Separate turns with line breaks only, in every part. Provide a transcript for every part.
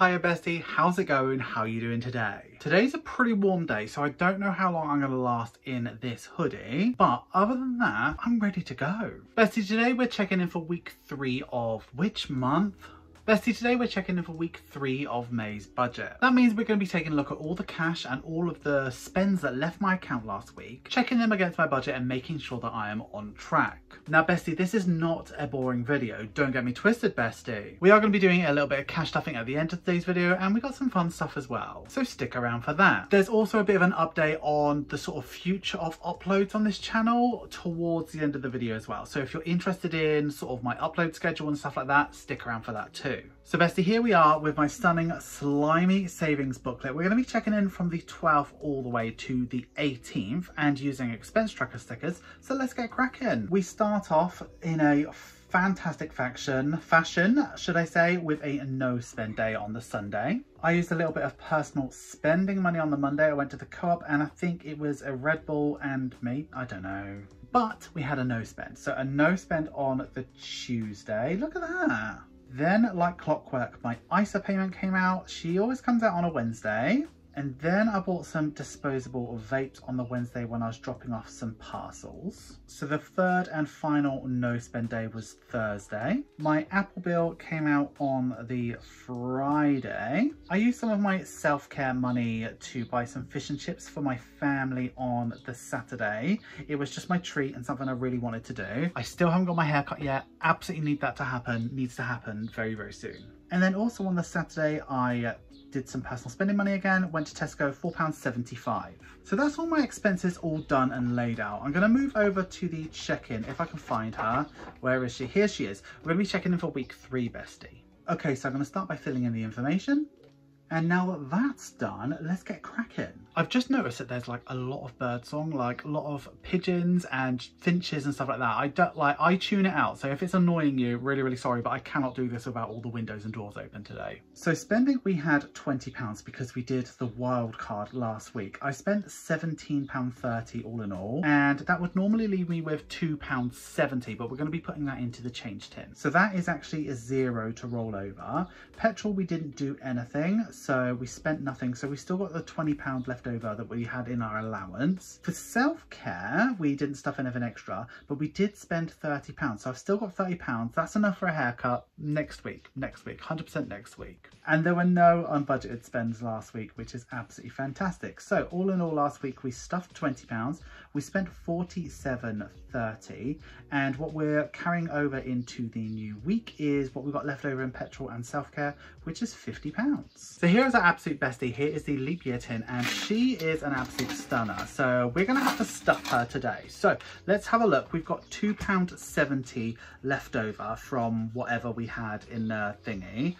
Hiya bestie, how's it going? How are you doing today? Today's a pretty warm day, so I don't know how long I'm going to last in this hoodie, but other than that, I'm ready to go. Bestie, today we're checking in for week 3 of which month? Bestie, today we're checking in for week 3 of May's budget. That means we're going to be taking a look at all the cash and all of the spends that left my account last week, checking them against my budget and making sure that I am on track. Now bestie, this is not a boring video, don't get me twisted bestie. We are going to be doing a little bit of cash stuffing at the end of today's video, and we got some fun stuff as well, so stick around for that. There's also a bit of an update on the sort of future of uploads on this channel towards the end of the video as well, so if you're interested in sort of my upload schedule and stuff like that, stick around for that too. So bestie, here we are with my stunning slimy savings booklet. We're going to be checking in from the 12th all the way to the 18th and using expense tracker stickers, so let's get cracking. We start off in a fantastic fashion, should I say, with a no spend day on the Sunday. I used a little bit of personal spending money on the Monday. I went to the co-op and I think it was a Red Bull and me, I don't know. But we had a no spend. So a no spend on the Tuesday. Look at that. Then, like clockwork, my ISA payment came out. She always comes out on a Wednesday. And then I bought some disposable vapes on the Wednesday when I was dropping off some parcels. So the third and final no spend day was Thursday. My Apple bill came out on the Friday. I used some of my self-care money to buy some fish and chips for my family on the Saturday. It was just my treat and something I really wanted to do. I still haven't got my hair cut yet. Absolutely need that to happen. Needs to happen very, very soon. And then also on the Saturday, I did some personal spending money again, went to Tesco, £4.75. So that's all my expenses all done and laid out. I'm going to move over to the check-in, if I can find her. Where is she? Here she is. We're going to be checking in for week 3, bestie. Okay, so I'm going to start by filling in the information. And now that that's done, let's get cracking. I've just noticed that there's like a lot of birdsong, like a lot of pigeons and finches and stuff like that. I tune it out. So if it's annoying you, really, really sorry, but I cannot do this without all the windows and doors open today. So spending, we had £20 because we did the wild card last week. I spent £17.30 all in all, and that would normally leave me with £2.70, but we're going to be putting that into the change tin. So that is actually a 0 to roll over. Petrol, we didn't do anything. So we spent nothing. So we still got the £20 left over that we had in our allowance. For self-care, we didn't stuff anything extra, but we did spend £30. So I've still got £30. That's enough for a haircut next week, 100% next week. And there were no unbudgeted spends last week, which is absolutely fantastic. So all in all, last week we stuffed £20. We spent £47.30. And what we're carrying over into the new week is what we've got left over in petrol and self-care, which is £50. So here is our absolute bestie. Here is the leap year tin, and she is an absolute stunner. So we're going to have to stuff her today. So let's have a look. We've got £2.70 left over from whatever we had in the thingy.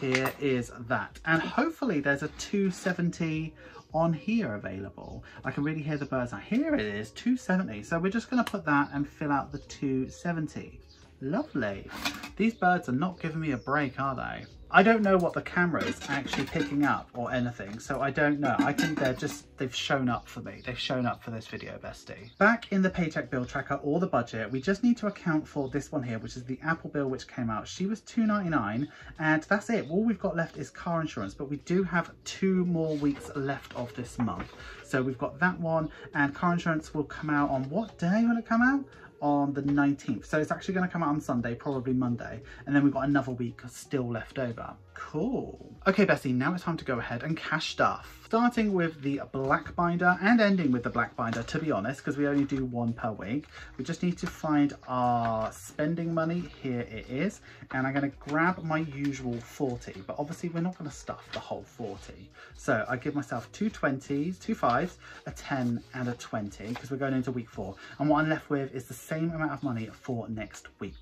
Here is that. And hopefully there's a £2.70 on here available. I can really hear the birds now. Here it is, £2.70. So we're just going to put that and fill out the £2.70. Lovely. These birds are not giving me a break, are they? I don't know what the camera's actually picking up or anything, so I don't know. I think they've shown up for me. They've shown up for this video, bestie. Back in the paycheck bill tracker or the budget, we just need to account for this one here, which is the Apple bill which came out. She was £2.99, and that's it. All we've got left is car insurance, but we do have 2 more weeks left of this month. So we've got that one, and car insurance will come out on what day will it come out? On the 19th. So it's actually going to come out on Sunday, probably Monday, and then we've got another week still left over. Cool. Okay bestie, now it's time to go ahead and cash stuff. Starting with the black binder and ending with the black binder, to be honest, because we only do 1 per week. We just need to find our spending money. Here it is, and I'm going to grab my usual 40, but obviously we're not going to stuff the whole 40. So I give myself 2 20s, 2 5s, a 10 and a 20, because we're going into week 4, and what I'm left with is the same amount of money for next week.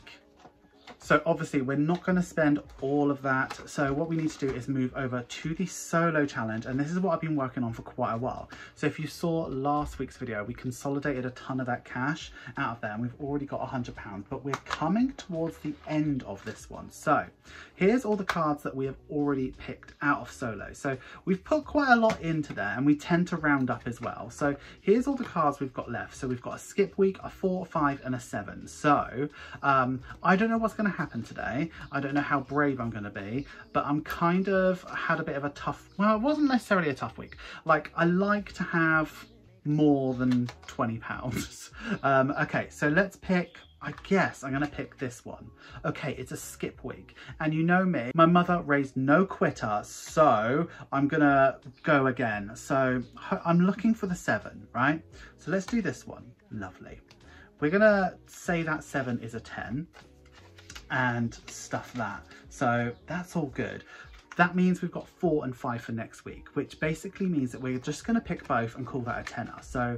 So obviously we're not going to spend all of that. So what we need to do is move over to the solo challenge. And this is what I've been working on for quite a while. So if you saw last week's video, we consolidated a ton of that cash out of there, and we've already got £100, but we're coming towards the end of this one. So here's all the cards that we have already picked out of solo. So we've put quite a lot into there, and we tend to round up as well. So here's all the cards we've got left. So we've got a skip week, a 4, 5 and a 7. So I don't know what's going to happen today. I don't know how brave I'm going to be, but I'm kind of had a bit of a tough, well, it wasn't necessarily a tough week. Like, I like to have more than £20. Okay, so let's pick, I guess I'm going to pick this one. Okay, it's a skip week. And you know me, my mother raised no quitter, so I'm going to go again. So I'm looking for the 7, right? So let's do this one. Lovely. We're going to say that 7 is a 10 and stuff that. So that's all good. That means we've got 4 and 5 for next week, which basically means that we're just going to pick both and call that a tenner. So,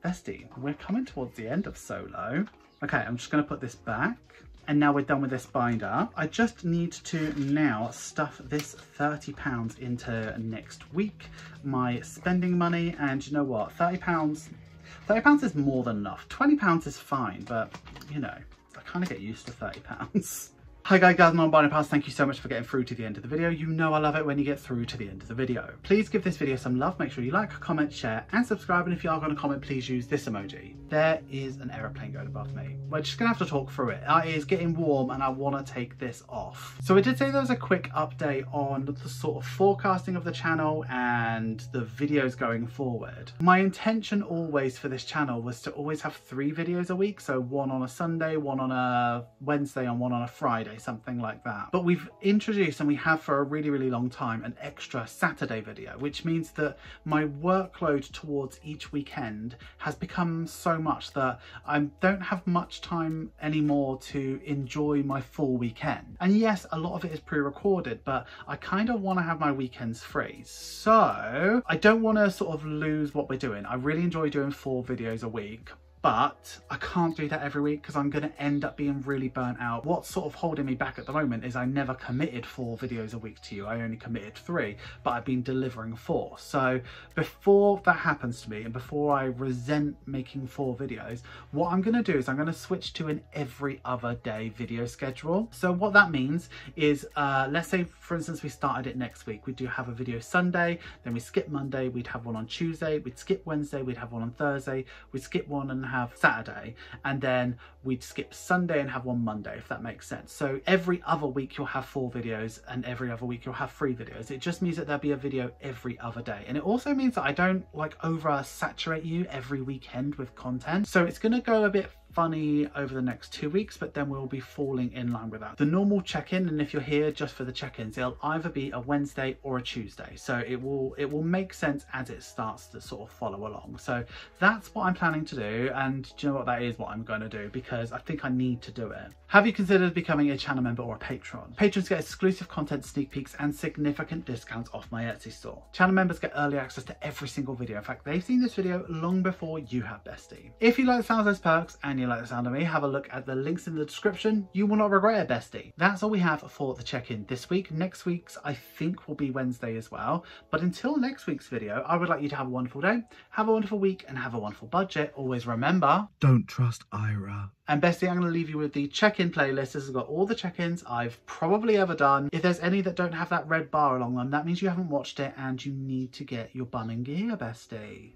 bestie, we're coming towards the end of solo. Okay, I'm just going to put this back. And now we're done with this binder. I just need to now stuff this £30 into next week, my spending money. And you know what? £30 is more than enough. £20 is fine, but you know, I kind of get used to £30. Hi guys and non-binary pals, thank you so much for getting through to the end of the video. You know I love it when you get through to the end of the video. Please give this video some love, make sure you like, comment, share and subscribe, and if you are going to comment, please use this emoji. There is an aeroplane going above me. We're just going to have to talk through it. It is getting warm and I want to take this off. So I did say there was a quick update on the sort of forecasting of the channel and the videos going forward. My intention always for this channel was to always have 3 videos a week, so one on a Sunday, one on a Wednesday and one on a Friday. Something like that. But we've introduced, and we have for a really long time, an extra Saturday video, which means that my workload towards each weekend has become so much that I don't have much time anymore to enjoy my full weekend. And yes, a lot of it is pre-recorded, but I kind of want to have my weekends free. So I don't want to sort of lose what we're doing. I really enjoy doing 4 videos a week. But I can't do that every week because I'm going to end up being really burnt out. What's sort of holding me back at the moment is I never committed 4 videos a week to you. I only committed 3, but I've been delivering 4. So before that happens to me and before I resent making 4 videos, what I'm going to do is I'm going to switch to an every other day video schedule. So what that means is, let's say for instance, we started it next week. We do have a video Sunday, then we skip Monday, we'd have one on Tuesday, we'd skip Wednesday, we'd have one on Thursday, we'd skip one and have Saturday, and then we'd skip Sunday and have one Monday, if that makes sense. So every other week you'll have 4 videos and every other week you'll have 3 videos. It just means that there'll be a video every other day, and it also means that I don't like over saturate you every weekend with content. So it's going to go a bit funny over the next 2 weeks, but then we'll be falling in line with that. The normal check-in, and if you're here just for the check-ins, it'll either be a Wednesday or a Tuesday. So it will make sense as it starts to sort of follow along. So that's what I'm planning to do, and do you know what, that is what I'm going to do because I think I need to do it. Have you considered becoming a channel member or a patron? Patrons get exclusive content, sneak peeks and significant discounts off my Etsy store. Channel members get early access to every single video. In fact, they've seen this video long before you have, bestie. If you like the sound of those perks and you like the sound of me, have a look at the links in the description. You will not regret it, bestie. That's all we have for the check-in this week. Next week's I think will be Wednesday as well. But until next week's video, I would like you to have a wonderful day, have a wonderful week and have a wonderful budget. Always remember, don't trust Ira. And bestie, I'm going to leave you with the check-in playlist. This has got all the check-ins I've probably ever done. If there's any that don't have that red bar along them, that means you haven't watched it and you need to get your bum in gear, bestie.